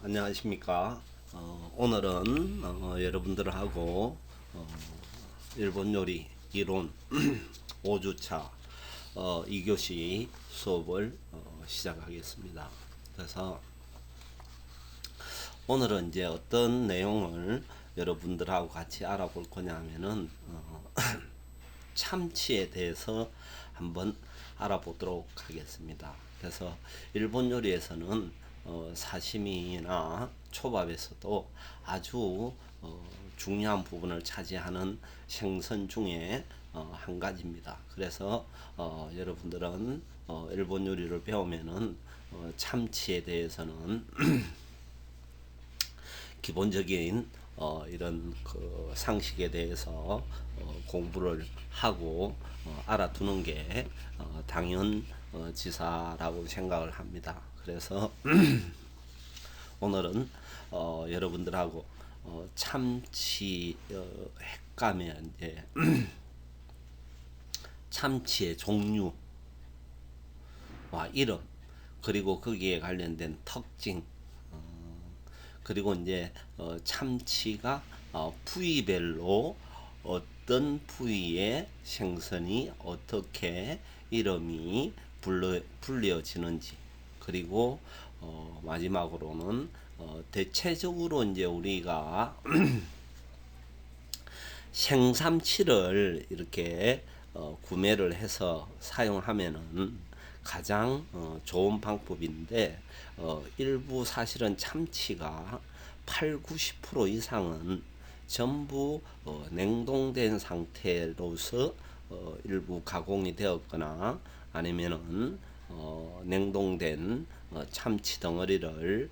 안녕하십니까. 오늘은 여러분들하고 일본 요리 이론 5주차 2교시 수업을 시작하겠습니다. 그래서 오늘은 이제 어떤 내용을 여러분들하고 같이 알아볼 거냐 하면은 참치에 대해서 한번 알아보도록 하겠습니다. 그래서 일본 요리에서는 사시미나 초밥에서도 아주 중요한 부분을 차지하는 생선 중에 한 가지입니다. 그래서 여러분들은 일본 요리를 배우면은 참치에 대해서는 기본적인 이런 그 상식에 대해서 공부를 하고 알아두는 게 당연지사라고 생각을 합니다. 그래서 오늘은 여러분들하고 참치 횟감의 이제 참치의 종류와 이름, 그리고 거기에 관련된 특징, 그리고 이제 참치가 부위별로 어떤 부위의 생선이 어떻게 이름이 불려지는지, 그리고 마지막으로는 대체적으로 이제 우리가 생삼치를 이렇게 구매를 해서 사용하면은 가장 좋은 방법인데, 일부 사실은 참치가 8, 90% 이상은 전부 냉동된 상태로서 일부 가공이 되었거나 아니면은 냉동된 참치 덩어리를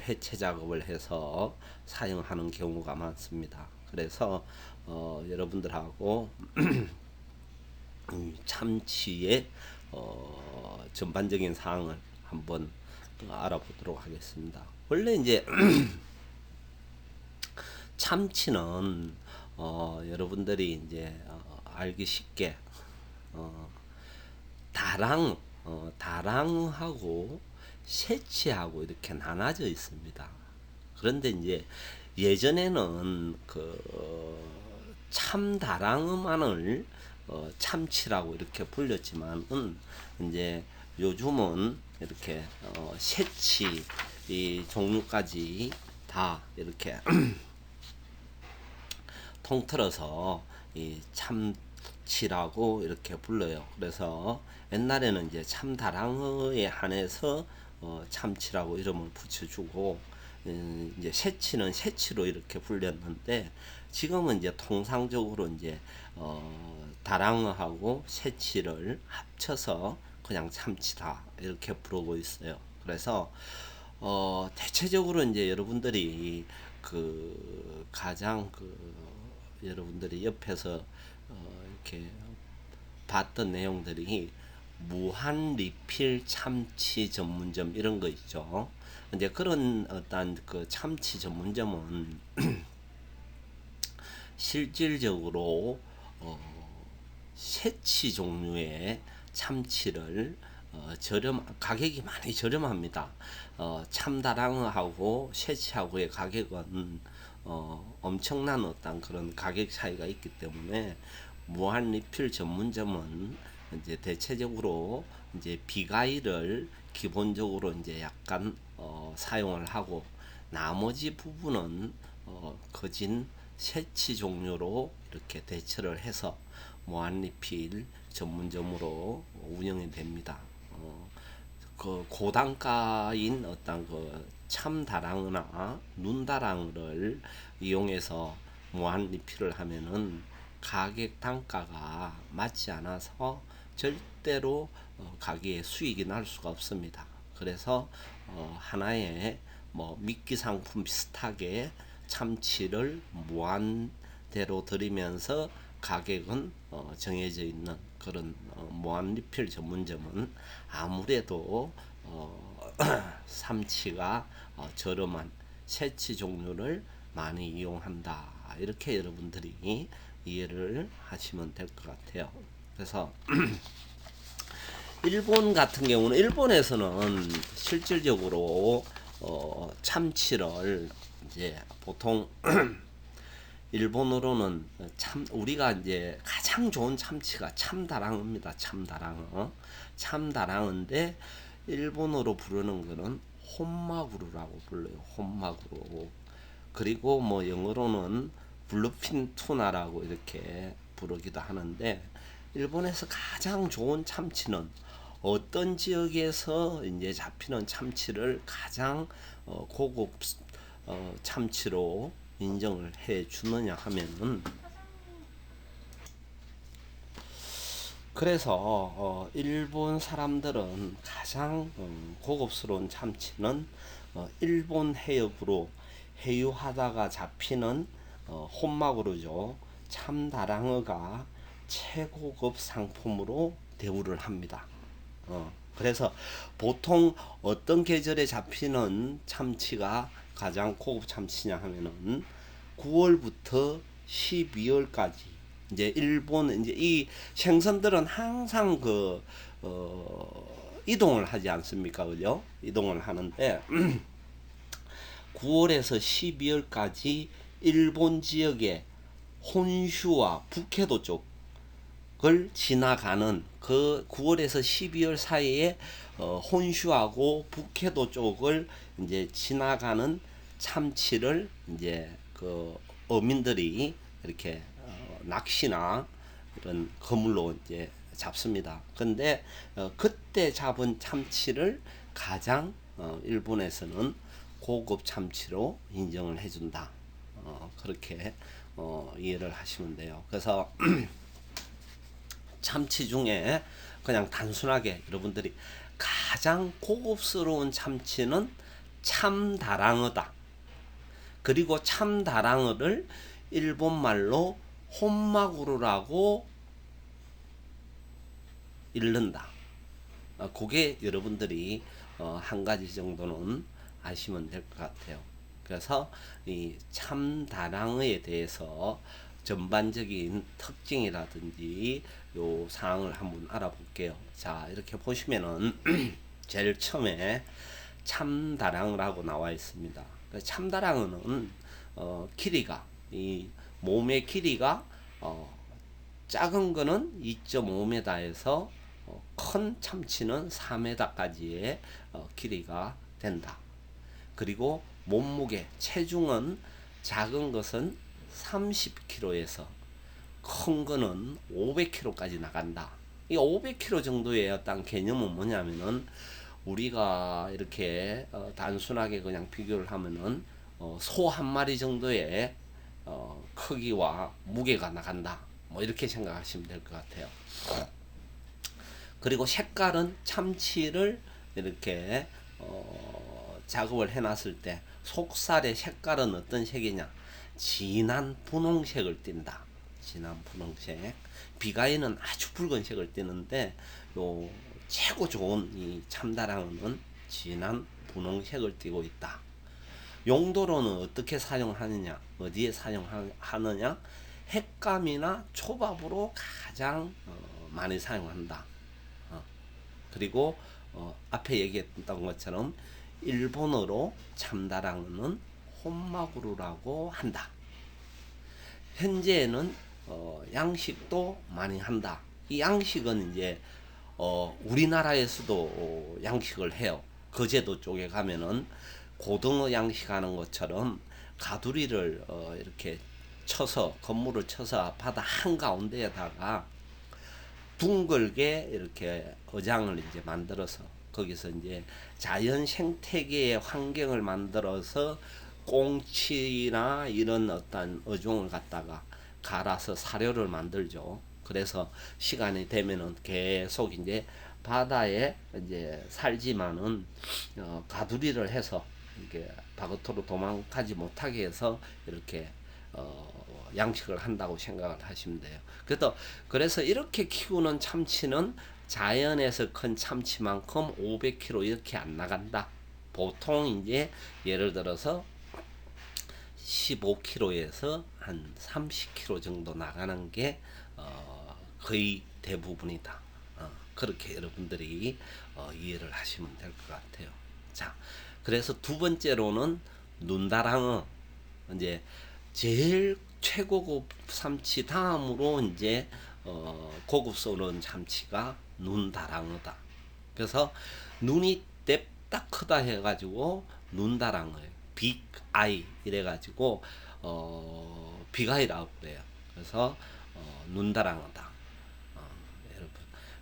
해체 작업을 해서 사용하는 경우가 많습니다. 그래서 여러분들하고 참치의 전반적인 사항을 한번 알아보도록 하겠습니다. 원래 이제 참치는 여러분들이 이제 알기 쉽게 다랑하고 새치하고 이렇게 나눠져 있습니다. 그런데 이제 예전에는 그 참다랑어만을 참치라고 이렇게 불렸지만은 이제 요즘은 이렇게 새치 이 종류까지 다 이렇게 통틀어서 이 참치라고 이렇게 불러요. 그래서 옛날에는 이제 참다랑어에 한해서 참치라고 이름을 붙여주고, 이제 새치는 새치로 이렇게 불렸는데, 지금은 이제 통상적으로 이제 다랑어하고 새치를 합쳐서 그냥 참치다 이렇게 부르고 있어요. 그래서 대체적으로 이제 여러분들이 그 가장 여러분들이 옆에서 이렇게 봤던 내용들이 무한 리필 참치 전문점 이런 거 있죠. 이제 그런 어떤 그 참치 전문점은 실질적으로 새치 종류의 참치를 가격이 많이 저렴합니다. 참다랑어하고 새치하고의 가격은 엄청난 어떤 그런 가격 차이가 있기 때문에 무한 리필 전문점은 이제 대체적으로 이제 비가이를 기본적으로 이제 약간 사용을 하고, 나머지 부분은 거진 새치 종류로 이렇게 대처를 해서 무한리필 전문점으로 운영이 됩니다. 그 고단가인 어떤 그 참다랑어나 눈다랑어를 이용해서 무한리필을 하면은 가격 단가가 맞지 않아서 절대로 가게에 수익이 날 수가 없습니다. 그래서 하나의 뭐 미끼 상품 비슷하게 참치를 무한대로 들이면서 가격은 정해져 있는 그런 무한 리필 전문점은 아무래도 삼치가 저렴한 새치 종류를 많이 이용한다, 이렇게 여러분들이 이해를 하시면 될 것 같아요. 그래서 일본 같은 경우는, 일본에서는 실질적으로 참치를 이제 보통 일본어로는 참 우리가 이제 가장 좋은 참치가 참다랑어입니다. 참다랑어. 참다랑어인데 일본어로 부르는 거는 혼마구루라고 불러요. 혼마구루. 그리고 뭐 영어로는 블루핀 투나라고 이렇게 부르기도 하는데 일본에서 가장 좋은 참치는 어떤 지역에서 이제 잡히는 참치를 가장 고급 참치로 인정을 해 주느냐 하면은 그래서 일본 사람들은 가장 고급스러운 참치는 일본 해역으로 해유하다가 잡히는 혼마구루죠. 참다랑어가 최고급 상품으로 대우를 합니다. 그래서 보통 어떤 계절에 잡히는 참치가 가장 고급 참치냐 하면은 9월부터 12월까지 이제 일본 이제 이 생선들은 항상 이동을 하지 않습니까? 그죠? 이동을 하는데 9월에서 12월까지 일본 지역의 혼슈와 북해도 쪽을 지나가는 그 9월에서 12월 사이에 혼슈하고 북해도 쪽을 이제 지나가는 참치를 이제 그 어민들이 이렇게 낚시나 이런 그물로 이제 잡습니다. 근데 그때 잡은 참치를 가장 일본에서는 고급 참치로 인정을 해준다. 그렇게 이해를 하시면 돼요. 그래서 참치 중에 그냥 단순하게 여러분들이 가장 고급스러운 참치는 참다랑어다. 그리고 참다랑어를 일본말로 혼마구루라고 읽는다. 그게 여러분들이 한 가지 정도는 아시면 될 것 같아요. 그래서 이 참다랑어에 대해서 전반적인 특징이라든지 요 사항을 한번 알아볼게요. 자, 이렇게 보시면은 제일 처음에 참다랑어라고 나와 있습니다. 참다랑어는 길이가 이 몸의 길이가 작은 거는 2.5m에서 큰 참치는 4m까지의 길이가 된다. 그리고 몸무게 체중은 작은 것은 30kg에서 큰 거는 500kg까지 나간다. 이 500kg 정도의 어떤 개념은 뭐냐면은 우리가 이렇게 단순하게 그냥 비교를 하면은 소 한 마리 정도의 크기와 무게가 나간다. 뭐 이렇게 생각하시면 될 것 같아요. 그리고 색깔은 참치를 이렇게 작업을 해놨을 때 속살의 색깔은 어떤 색이냐? 진한 분홍색을 띈다. 진한 분홍색. 비가이는 아주 붉은색을 띠는데 요 최고 좋은 이 참다랑어는 진한 분홍색을 띠고 있다. 용도로는 어떻게 사용하느냐? 어디에 사용하느냐? 횟감이나 초밥으로 가장 많이 사용한다. 그리고 앞에 얘기했던 것처럼 일본어로 참다랑어는 혼마구루라고 한다. 현재는 양식도 많이 한다. 이 양식은 이제 우리나라에서도 양식을 해요. 거제도 쪽에 가면은 고등어 양식하는 것처럼 가두리를 이렇게 쳐서 건물을 쳐서 바다 한가운데에다가 둥글게 이렇게 어장을 이제 만들어서 거기서 이제 자연 생태계의 환경을 만들어서 꽁치나 이런 어떤 어종을 갖다가 갈아서 사료를 만들죠. 그래서 시간이 되면은 계속 이제 바다에 이제 살지만은 가두리를 해서 이렇게 바깥으로 도망가지 못하게 해서 이렇게 양식을 한다고 생각을 하시면 돼요. 그래서 이렇게 키우는 참치는 자연에서 큰 참치만큼 500kg 이렇게 안 나간다. 보통 이제 예를 들어서 15kg에서 한 30kg 정도 나가는 게 거의 대부분이다. 그렇게 여러분들이 이해를 하시면 될 것 같아요. 자, 그래서 두 번째로는 눈다랑어. 이제 제일 최고급 참치 다음으로 이제 고급스러운 참치가 눈다랑어다. 그래서 눈이 냅딱 크다 해가지고 눈다랑어예요. 빅 아이 이래가지고 빅아이라고 그래요. 그래서 눈다랑어다. 여러분.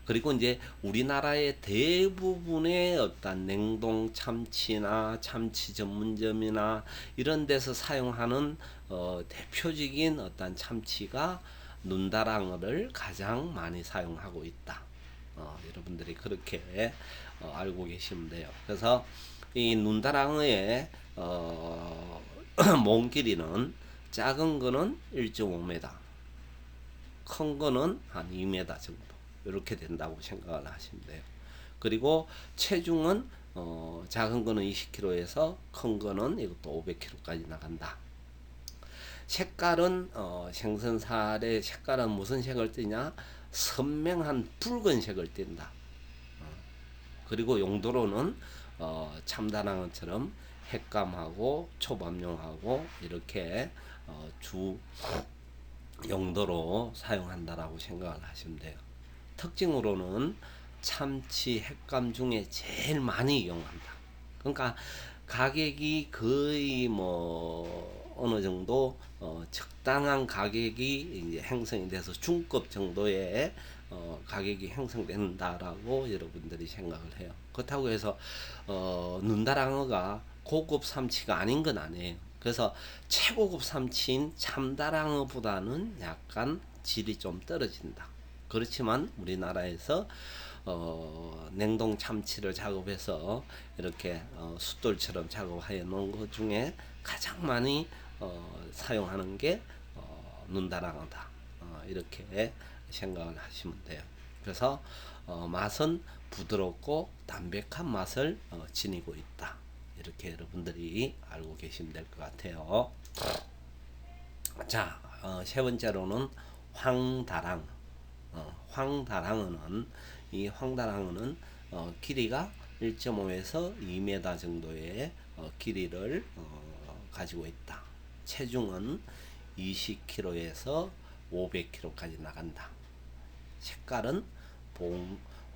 그리고 이제 우리나라의 대부분의 어떤 냉동 참치나 참치 전문점이나 이런 데서 사용하는 대표적인 어떤 참치가 눈다랑어를 가장 많이 사용하고 있다. 여러분들이 그렇게 알고 계시면 돼요. 그래서 이 눈다랑어의 몸 길이는 작은 거는 1.5m, 큰 거는 한 2m 정도 이렇게 된다고 생각을 하시면 돼요. 그리고 체중은 작은 거는 20kg에서 큰 거는 이것도 500kg까지 나간다. 색깔은 생선살의 색깔은 무슨 색을 띠냐? 선명한 붉은색을 띈다. 그리고 용도로는 참다랑어처럼 횟감하고 초밥용하고 이렇게 주 용도로 사용한다라고 생각을 하시면 돼요. 특징으로는 참치 횟감 중에 제일 많이 이용한다. 그러니까 가격이 거의 뭐 어느 정도 적당한 가격이 이제 형성이 돼서 중급 정도의 가격이 형성된다라고 여러분들이 생각을 해요. 그렇다고 해서 눈다랑어가 고급 삼치가 아닌 건 아니에요. 그래서 최고급 삼치인 참다랑어보다는 약간 질이 좀 떨어진다. 그렇지만 우리나라에서 냉동 참치를 작업해서 이렇게 숫돌처럼 작업하여 놓은 것 중에 가장 많이 사용하는 게 눈다랑어다. 이렇게 생각을 하시면 돼요. 그래서 맛은 부드럽고 담백한 맛을 지니고 있다. 이렇게 여러분들이 알고 계시면 될 것 같아요. 자, 세 번째로는 황다랑. 황다랑어는 이 황다랑어는 길이가 1.5에서 2m 정도의 길이를 가지고 있다. 체중은 20kg에서 500kg까지 나간다. 색깔은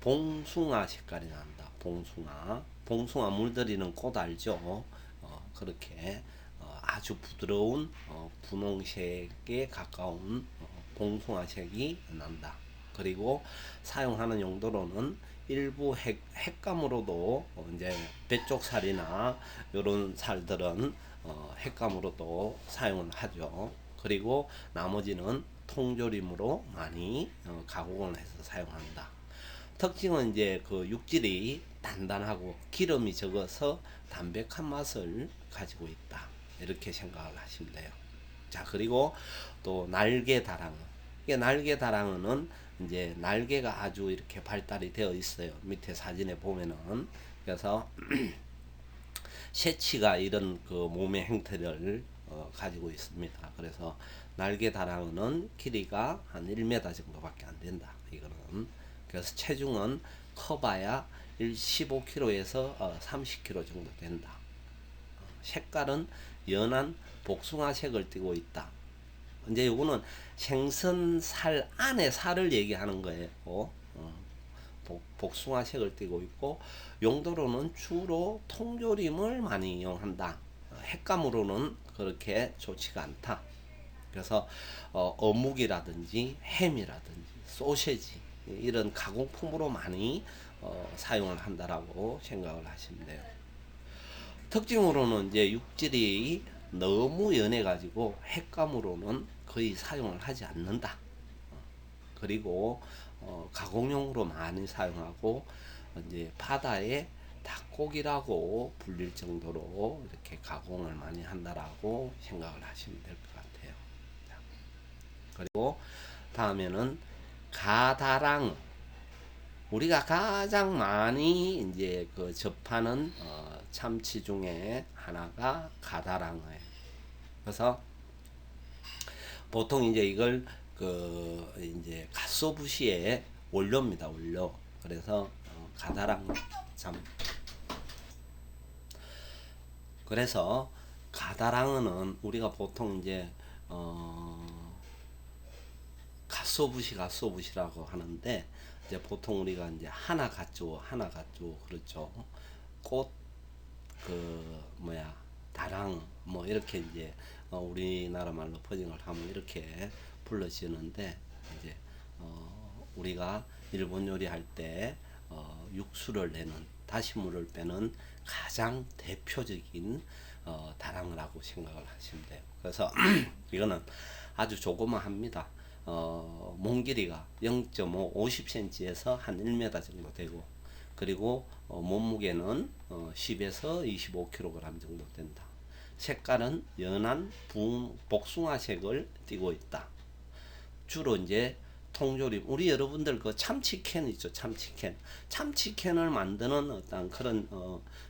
봉숭아 색깔이 난다. 봉숭아 물들이는 꽃 알죠? 그렇게 아주 부드러운 분홍색에 가까운 봉숭아색이 난다. 그리고 사용하는 용도로는 일부 횟감으로도 이제 배쪽살이나 이런 살들은 횟감으로도 사용을 하죠. 그리고 나머지는 통조림으로 많이 가공을 해서 사용한다. 특징은 이제 그 육질이 단단하고 기름이 적어서 담백한 맛을 가지고 있다. 이렇게 생각을 하시면 돼요. 자, 그리고 또 날개다랑어. 이게 날개다랑어는 이제 날개가 아주 이렇게 발달이 되어 있어요. 밑에 사진에 보면은. 그래서 새치가 이런 그 몸의 형태를 가지고 있습니다. 그래서 날개다랑어는 길이가 한 1m 정도밖에 안 된다. 이거는. 그래서 체중은 커봐야 15kg에서 30kg 정도 된다. 색깔은 연한 복숭아색을 띠고 있다. 이제 요거는 생선살 안에 살을 얘기하는 거예요. 복숭아색을 띠고 있고 용도로는 주로 통조림을 많이 이용한다. 횟감으로는 그렇게 좋지가 않다. 그래서 어묵이라든지 햄이라든지 소세지 이런 가공품으로 많이 사용을 한다라고 생각을 하시면 돼요. 특징으로는 이제 육질이 너무 연해 가지고 횟감으로는 거의 사용을 하지 않는다. 그리고 가공용으로 많이 사용하고 이제 바다의 닭고기라고 불릴 정도로 이렇게 가공을 많이 한다라고 생각을 하시면 될 것 같아요. 자, 그리고 다음에는 가다랑. 우리가 가장 많이 이제 그 접하는 참치 중에 하나가 가다랑어예요. 그래서 보통 이제 이걸 그 이제 갓소부시의 원료입니다. 원료. 그래서 가다랑 참 그래서 가다랑어는 우리가 보통 이제 갓소부시라고 하는데, 이제 보통 우리가 이제 하나 가죠 그렇죠. 꽃 그 뭐야 다랑 뭐 이렇게 이제 우리나라 말로 번역을 하면 이렇게 불러지는데, 이제 우리가 일본 요리할 때 육수를 내는 다시물을 빼는 가장 대표적인 다랑어라고 생각을 하시면 돼요. 그래서 이거는 아주 조그마합니다. 몸 길이가 0.5, 50cm에서 한 1m 정도 되고, 그리고 몸무게는 10에서 25kg 정도 된다. 색깔은 연한 복숭아색을 띠고 있다. 주로 이제 통조림, 우리 여러분들 그 참치캔 있죠, 참치캔을 만드는 어떤 그런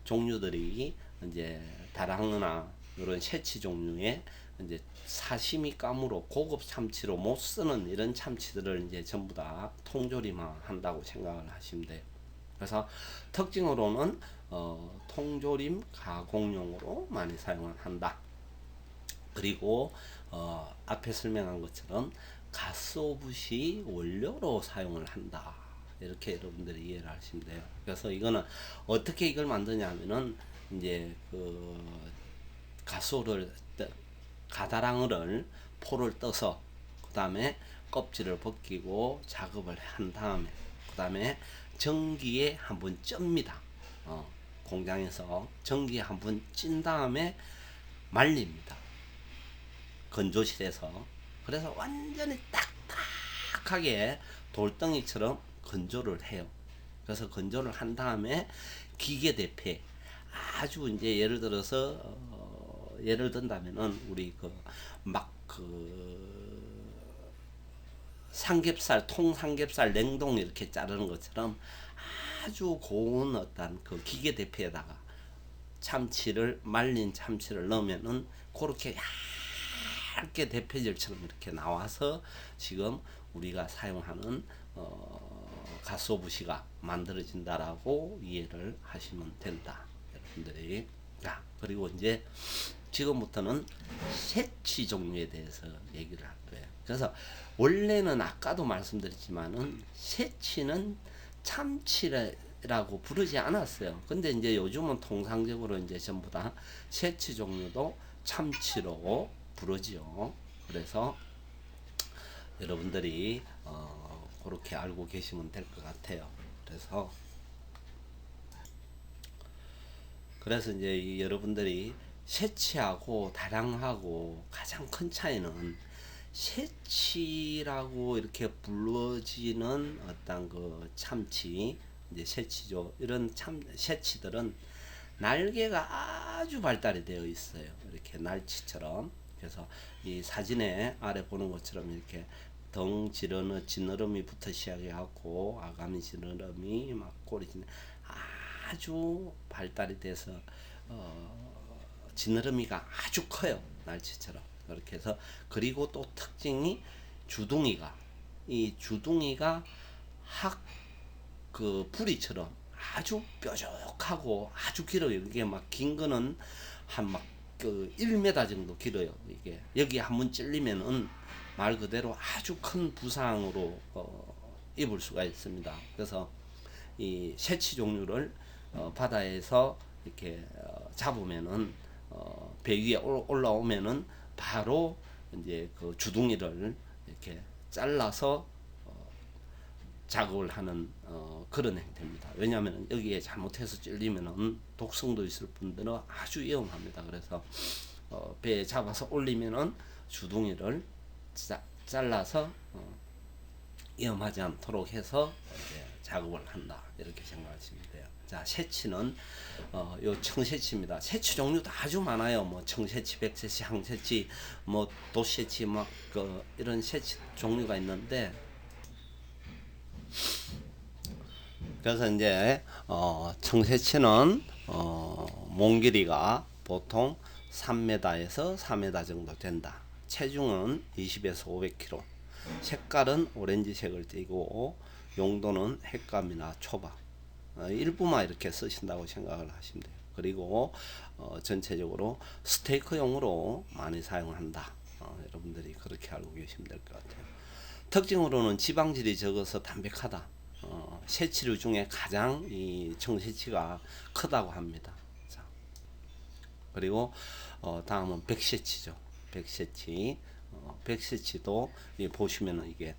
종류들이 이제 다랑어나 이런 새치 종류의 이제 사시미 감으로 고급 참치로 못 쓰는 이런 참치들을 이제 전부 다 통조림화 한다고 생각을 하시면 돼요. 그래서 특징으로는 통조림 가공용으로 많이 사용을 한다. 그리고 앞에 설명한 것처럼 가스오브시 원료로 사용을 한다. 이렇게 여러분들이 이해를 하시면 돼요. 그래서 이거는 어떻게 이걸 만드냐 하면은 이제 그 가다랑어를 포를 떠서 그 다음에 껍질을 벗기고 작업을 한 다음에 그 다음에 전기에 한번 쩝니다. 공장에서 전기에 한번 찐 다음에 말립니다. 건조실에서. 그래서 완전히 딱딱하게 돌덩이처럼 건조를 해요. 그래서 건조를 한 다음에 기계 대패, 아주 이제 예를 들어서 예를 든다면은 우리 삼겹살, 통삼겹살 냉동 이렇게 자르는 것처럼 아주 고운 어떤 그 기계 대패에다가 말린 참치를 넣으면은 그렇게 얇게 대패질처럼 이렇게 나와서 지금 우리가 사용하는 가소부시가 만들어진다라고 이해를 하시면 된다, 여러분들이. 자, 그리고 이제 지금부터는 새치 종류에 대해서 얘기를 할 거예요. 그래서 원래는 아까도 말씀드렸지만은 새치는 참치라고 부르지 않았어요. 근데 이제 요즘은 통상적으로 이제 전부 다 새치 종류도 참치로 부르지요. 그래서 여러분들이 그렇게 알고 계시면 될 것 같아요. 그래서 이제 여러분들이 새치하고 다랑하고 가장 큰 차이는, 새치라고 이렇게 불러지는 어떤 그 참치, 이제 새치죠. 이런 새치들은 날개가 아주 발달이 되어 있어요. 이렇게 날치처럼. 그래서 이 사진에 아래 보는 것처럼 이렇게 지느러미부터 시작해갖고 아가미 지느러미, 막 꼬리 아주 발달이 돼서 지느러미가 아주 커요. 날치처럼. 그렇게 해서, 그리고 또 특징이 이 주둥이가 그 부리처럼 아주 뾰족하고 아주 길어요. 이게 막 긴 거는 그 1m 정도 길어요. 이게 여기 한번 찔리면은 말 그대로 아주 큰 부상으로 입을 수가 있습니다. 그래서 이 새치 종류를 바다에서 이렇게 잡으면은 배 위에 올라오면은 바로 이제 그 주둥이를 이렇게 잘라서 작업을 하는 그런 행태입니다. 왜냐하면 여기에 잘못해서 찔리면은 독성도 있을 뿐더러 아주 위험합니다. 그래서 배에 잡아서 올리면은 주둥이를 잘라서 위험하지 않도록 해서 이제 작업을 한다, 이렇게 생각하시면 돼요. 자, 새치는 요 청새치입니다. 새치 종류도 아주 많아요. 뭐 청새치, 백새치, 항새치, 뭐 도새치, 막 이런 새치 종류가 있는데, 그래서 이제 청새치는 몸 길이가 보통 3m에서 4m 정도 된다. 체중은 20에서 500kg. 색깔은 오렌지색을 띠고 용도는 횟감이나 초밥, 일부만 이렇게 쓰신다고 생각을 하시면 돼요. 그리고 전체적으로 스테이크용으로 많이 사용한다. 여러분들이 그렇게 알고 계시면 될 것 같아요. 특징으로는 지방질이 적어서 담백하다. 새치류 중에 가장 이 청새치가 크다고 합니다. 자, 그리고 다음은 백새치죠. 백새치. 백새치도 보시면은 이게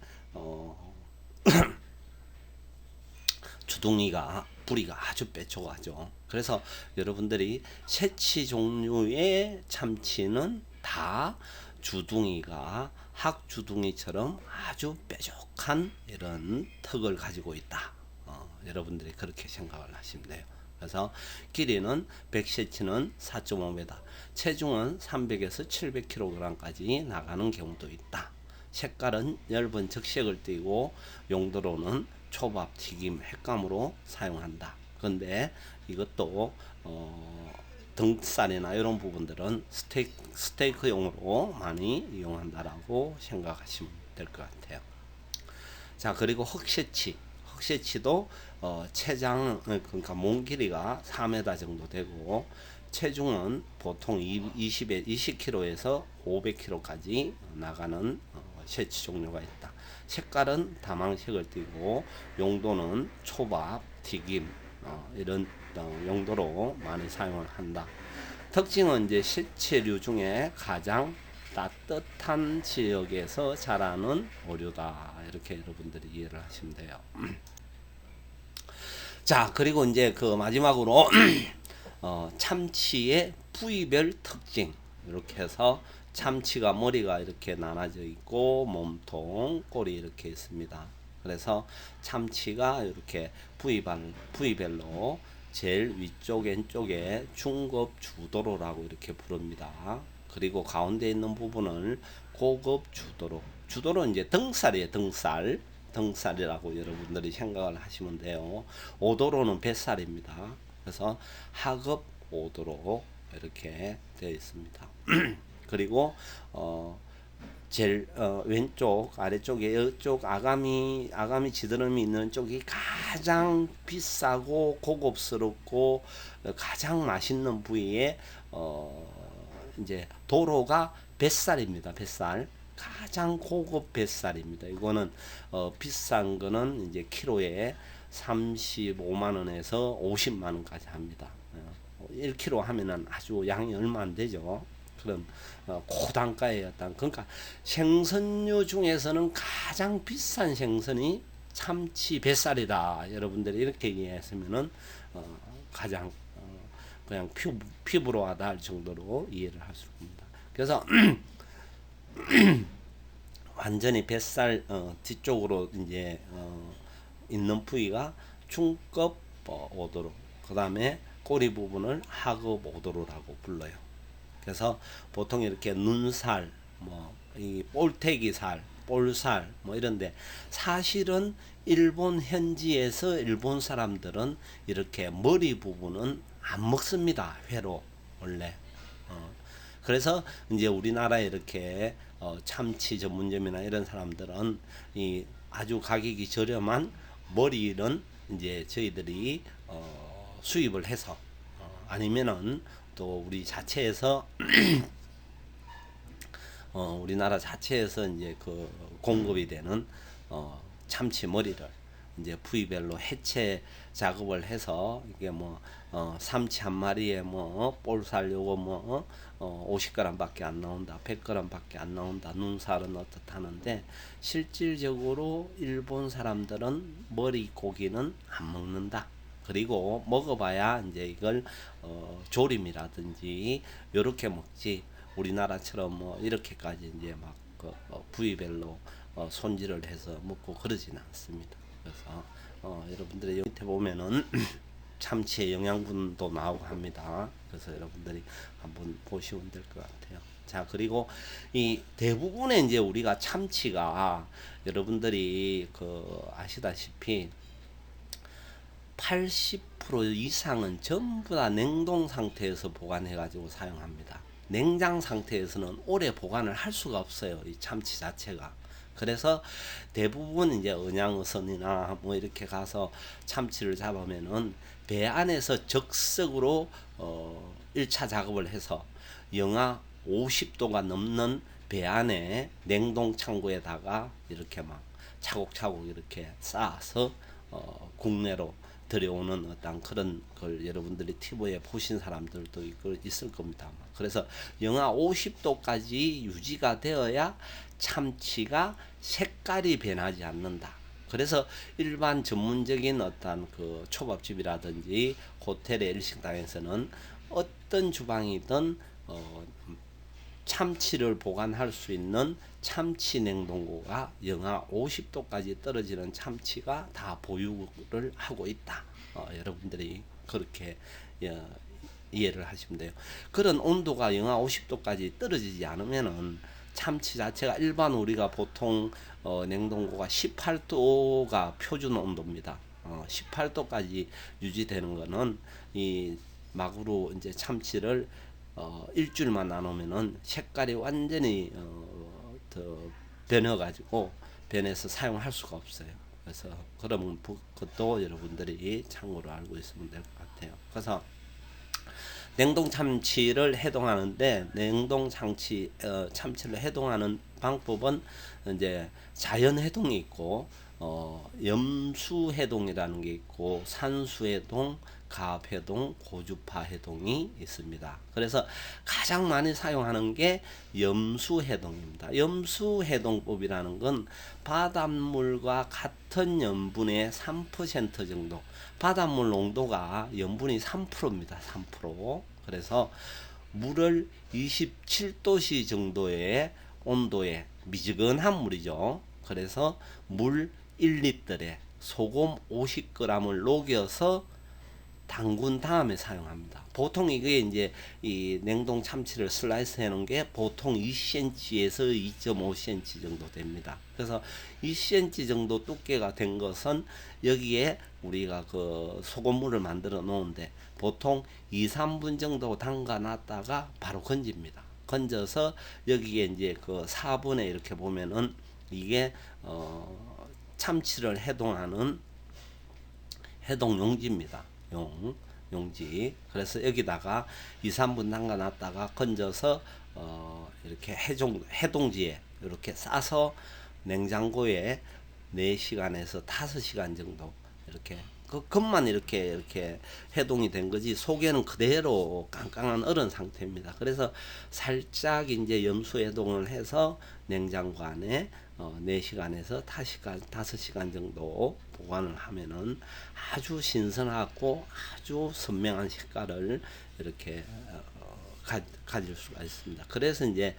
주둥이가 뿌리가 아주 뾰족하죠. 그래서 여러분들이 새치 종류의 참치는 다 주둥이가 학주둥이처럼 아주 뾰족한 이런 턱을 가지고 있다. 여러분들이 그렇게 생각을 하시면 돼요. 그래서 길이는 백새치는 4.5m, 체중은 300에서 700kg까지 나가는 경우도 있다. 색깔은 엷은 적색을 띠고 용도로는 초밥, 튀김, 횟감으로 사용한다. 그런데 이것도 등살이나 이런 부분들은 스테이크용으로 많이 이용한다라고 생각하시면 될 것 같아요. 자, 그리고 흑새치도 체장 그러니까 몸 길이가 4m 정도 되고 체중은 보통 20kg에서 500kg까지 나가는 새치 종류가 있다. 색깔은 다망색을 띠고 용도는 초밥, 튀김 이런 용도로 많이 사용을 한다. 특징은 이제 새치류 중에 가장 따뜻한 지역에서 자라는 어류다. 이렇게 여러분들이 이해를 하시면 돼요. 자, 그리고 이제 그 마지막으로 참치의 부위별 특징 이렇게 해서 참치가 머리가 이렇게 나눠져 있고 몸통, 꼬리 이렇게 있습니다. 그래서 참치가 이렇게 부위별로 제일 위쪽 왼쪽에 중급 주도로라고 이렇게 부릅니다. 그리고 가운데 있는 부분을 고급 주도로 이제 등살이에요. 등살이라고 여러분들이 생각을 하시면 돼요. 오도로는 뱃살입니다. 그래서 하급 오도로 이렇게 되어 있습니다. 그리고 제일 왼쪽 아래쪽에 이쪽 아가미 지드러미 있는 쪽이 가장 비싸고 고급스럽고 가장 맛있는 부위에 이제 도로가 뱃살입니다. 뱃살 가장 고급 뱃살입니다. 이거는 비싼 거는 이제 키로에 35만 원에서 50만 원까지 합니다. 1kg 하면은 아주 양이 얼마 안 되죠. 그런 고단가의 어떤 그러니까 생선류 중에서는 가장 비싼 생선이 참치 뱃살이다. 여러분들이 이렇게 이해했으면은 가장 그냥 피부로 하다 할 정도로 이해를 할 수 있습니다. 그래서 완전히 뱃살 뒤쪽으로 이제 있는 부위가 중급 오도로, 그 다음에 꼬리 부분을 하급 오도로라고 불러요. 그래서 보통 이렇게 눈살, 뭐 이 볼태기살, 볼살 뭐 이런데 사실은 일본 현지에서 일본 사람들은 이렇게 머리 부분은 안 먹습니다. 회로 원래. 그래서 이제 우리나라에 이렇게 참치 전문점이나 이런 사람들은 이 아주 가격이 저렴한 머리는 이제 저희들이 수입을 해서 아니면은 또 우리 자체에서 우리나라 자체에서 이제 그 공급이 되는 참치 머리를 이제 부위별로 해체 작업을 해서 이게 뭐 삼치 한 마리에 뭐 볼살 요거 뭐 50g밖에 안 나온다, 100g밖에 안 나온다, 눈살은 어떻다는데 실질적으로 일본 사람들은 머리 고기는 안 먹는다. 그리고 먹어봐야 이제 이걸 조림이라든지 요렇게 먹지 우리나라처럼 뭐 이렇게까지 이제 막 부위별로 손질을 해서 먹고 그러지는 않습니다. 그래서 여러분들이 여기 밑에 보면은 참치의 영양분도 나오고 합니다. 그래서 여러분들이 한번 보시면 될 것 같아요. 자, 그리고 이 대부분의 이제 우리가 참치가 여러분들이 아시다시피 80% 이상은 전부 다 냉동 상태에서 보관해 가지고 사용합니다. 냉장 상태에서는 오래 보관을 할 수가 없어요. 이 참치 자체가. 그래서 대부분 이제 언양어선이나 뭐 이렇게 가서 참치를 잡으면은 배 안에서 적석으로 1차 작업을 해서 영하 50도가 넘는 배 안에 냉동 창고에다가 이렇게 막 차곡차곡 이렇게 쌓아서 국내로 들여오는 어떤 그런 걸 여러분들이 TV에 보신 사람들도 있을 겁니다. 그래서 영하 50도까지 유지가 되어야 참치가 색깔이 변하지 않는다. 그래서 일반 전문적인 어떤 그 초밥집이라든지 호텔의 일식당에서는 어떤 주방이든 참치를 보관할 수 있는 참치 냉동고가 영하 50도까지 떨어지는 참치가 다 보유를 하고 있다. 여러분들이 그렇게 이해를 하시면 돼요. 그런 온도가 영하 50도까지 떨어지지 않으면은 참치 자체가 일반 우리가 보통 냉동고가 18도가 표준 온도입니다. 18도까지 유지되는 거는 이 막으로 이제 참치를 일주일만 나누면은 색깔이 완전히 더 변해가지고 변해서 사용할 수가 없어요. 그래서 그런 것도 여러분들이 참고로 알고 있으면 될 것 같아요. 그래서 냉동 참치를 해동하는데 냉동 참치를 해동하는 방법은 이제 자연 해동이 있고 염수 해동이라는 게 있고 산수 해동, 가압 해동, 고주파 해동이 있습니다. 그래서 가장 많이 사용하는 게 염수 해동입니다. 염수 해동법이라는 건 바닷물과 같은 염분의 3% 정도. 바닷물 농도가 염분이 3%입니다. 3%. 그래서 물을 27도씨 정도의 온도에 미지근한 물이죠. 그래서 물 1리터에 소금 50g을 녹여서 담근 다음에 사용합니다. 보통 이게 이제 이 냉동 참치를 슬라이스 해 놓은 게 보통 2cm에서 2.5cm 정도 됩니다. 그래서 2cm 정도 두께가 된 것은 여기에 우리가 그 소금물을 만들어 놓은데 보통 2, 3분 정도 담가 놨다가 바로 건집니다. 건져서 여기에 이제 그 4분에 이렇게 보면은 이게 참치를 해동하는 해동 용지입니다. 용지. 그래서 여기다가 2, 3분 담가 놨다가 건져서 이렇게 해동지에 이렇게 싸서 냉장고에 4시간에서 5시간 정도 이렇게 그 겉만 이렇게 해동이 된 거지 속에는 그대로 깡깡한 얼은 상태입니다. 그래서 살짝 이제 염수 해동을 해서 냉장고 안에 4시간에서 5시간 정도 보관을 하면은 아주 신선하고 아주 선명한 색깔을 이렇게 가질 수가 있습니다. 그래서 이제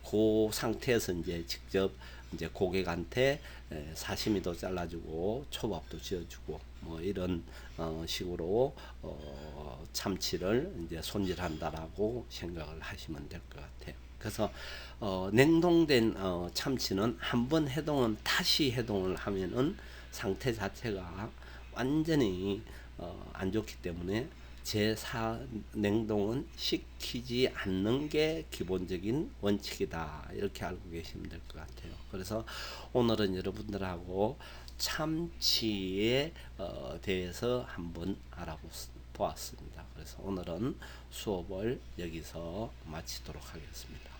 그 상태에서 이제 직접 이제 고객한테 사시미도 잘라주고 초밥도 지어주고 뭐 이런 식으로 참치를 이제 손질한다라고 생각을 하시면 될 것 같아요. 그래서 냉동된 참치는 한번 해동은 다시 해동을 하면은 상태 자체가 완전히 안 좋기 때문에 냉동은 시키지 않는 게 기본적인 원칙이다. 이렇게 알고 계시면 될 것 같아요. 그래서 오늘은 여러분들하고 참치에 대해서 한번 알아보았습니다. 그래서 오늘은 수업을 여기서 마치도록 하겠습니다.